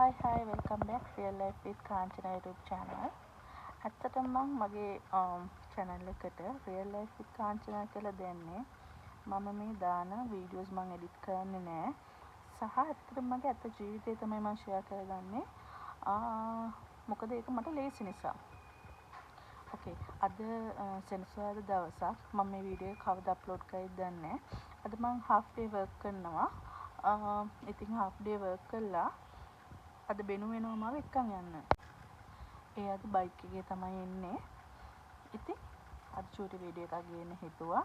Hi, welcome back Real Life with Kanchana YouTube channel. ඇත්තටම මම මගේ channel එකට Real Life with Kanchana කියලා දෙන්නේ මම මේ දාන videos මම edit කරන්නේ නැහැ. සහ ඇත්තටම මගේ ඇත්ත ජීවිතය තමයි මම share කරගන්නේ. මොකද ඒක මට ලේසි නිසා. Okay, අද සෙනසුරාදා දවසක් මම මේ වීඩියෝ එක කවදා අප්ලෝඩ් කරයිද දන්නේ නැහැ. අද මම half day work කරනවා. ඉතින් half day work කළා අද බෙනු වෙනවා මාව එක්කන් යන්න. ඒ අද බයික් එකේ තමයි එන්නේ. ඉතින් අද චූටි වීඩියෝ එකක් ගේන්න හිතුවා.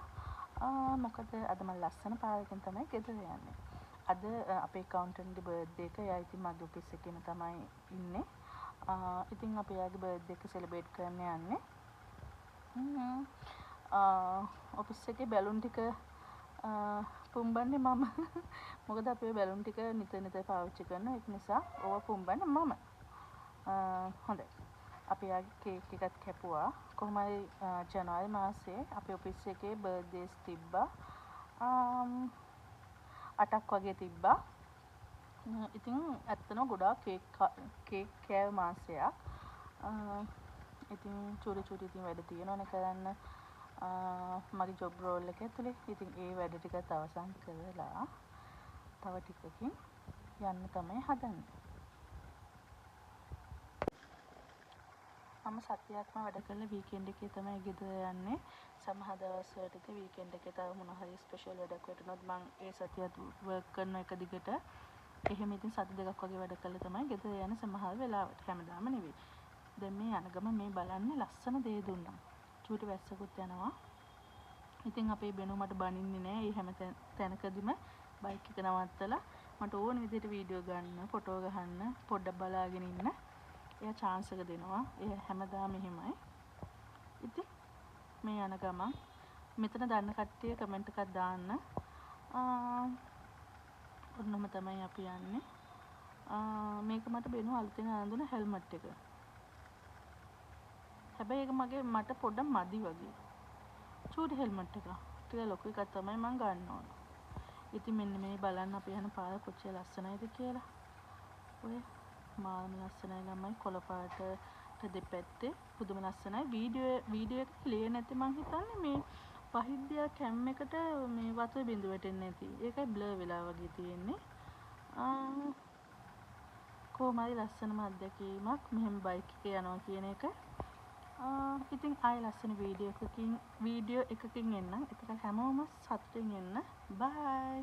මොකද අද මම ලස්සන පාරකින් තමයි ගෙදර යන්නේ. අද අපේ accountant ගේ බර්ත්ඩේ එක. එයා ඉතින් මගේ ඔෆිස් එකේම තමයි ඉන්නේ. ඉතින් අපි එයාගේ බර්ත්ඩේ එක සෙලිබ්‍රේට් කරන්න යන්නේ. ඔෆිස් එකේ බැලුන් ටික පුම්බන්නේ මම. මොකද අපි ඔය බැලුන් ටික නිතර පාවිච්චි කරනවා. ඒක නිසා ඕවා පුම්බන්නේ මම. හොඳයි. අපි ආගේ කේක් එකත් කැපුවා. කොහොම හරි ජනවාරි මාසේ අපේ ඔෆිස් එකේ බර්ත්ඩේස් තිබ්බා. 8ක් වගේ තිබ්බා. ඉතින් ඇත්තටම ගොඩාක් කේක් කෑව මාසයක්. ඉතින් චූටි ඉතින් වැඩ තියෙනවනේ කරන්න. මගේ ජොබ් රෝල් එක ඇතුලේ. ඉතින් ඒ වැඩ ටිකත් අවසන් කරලා තව ටිකකින් යන්න තමයි හදන්නේ. මම සතියක්ම වැඩ කරලා වීකෙන්ඩ් එකේ තමයි ගෙදර යන්නේ. සමහර දවස්වලට ඉතින් වීකෙන්ඩ් එකේ තව මොන හරි ස්පෙෂල් වැඩක් වැටුනොත් මම ඒ සතියත් වර්ක් කරන එක දිගට. එහෙම ඉතින් සති දෙකක් වගේ වැඩ කරලා තමයි ගෙදර යන්නේ සමහර වෙලාවට. හැමදාම නෙවෙයි. දැන් මේ යන ගම මේ බලන්නේ ලස්සන දේ දුන්නා. චූටි වැස්සකුත් යනවා. ඉතින් අපේ බෙනු මට බනින්නේ නැහැ. ඒ හැම තැනකදීම බයික් එක නවත්තලා මට ඕන විදිහට වීඩියෝ ගන්න, ෆොටෝ ගහන්න, පොඩ්ඩක් බලාගෙන ඉන්න. එයා chance එක දෙනවා. ඒ හැමදාම එහෙමයි. ඉතින් මේ යන ගමන් මෙතන දන්න කට්ටිය කමෙන්ට් එකක් දාන්න. ඔන්නම තමයි අපි යන්නේ. මේක මට බෙනු අලුතෙන් අඳුන හෙල්මට් එක. හැබැයි ඒක මට පොඩ්ඩක් මදි වගේ. චූටි හෙල්මට් එක. ටික ලොකු එකක් තමයි මම ගන්න ඕන. ඉතින් මෙන්න මේ බලන්න අපි යන පාර කොච්චර ලස්සනයිද කියලා. ඔය මාළම ලස්සනයි ළමයි කොළ පාටට දෙපැත්තේ පුදුම ලස්සනයි. වීඩියෝ එක ක්ලියර් නැති මං හිතන්නේ මේ පහිද්දියා කැම් එකට මේ වතුර බිඳු වැටෙන්නේ නැති. ඒකයි බ්ලර් වෙලා වගේ තියෙන්නේ. කොහොම හරි ලස්සනම අත්දැකීමක් මෙහෙම බයික් එකේ යනවා කියන එක. ඉතින් ආයෙ ලස්සන වීඩියෝ එකකින් එන්නම්. ඒකට හැමෝම සතුටින් එන්න. බයි.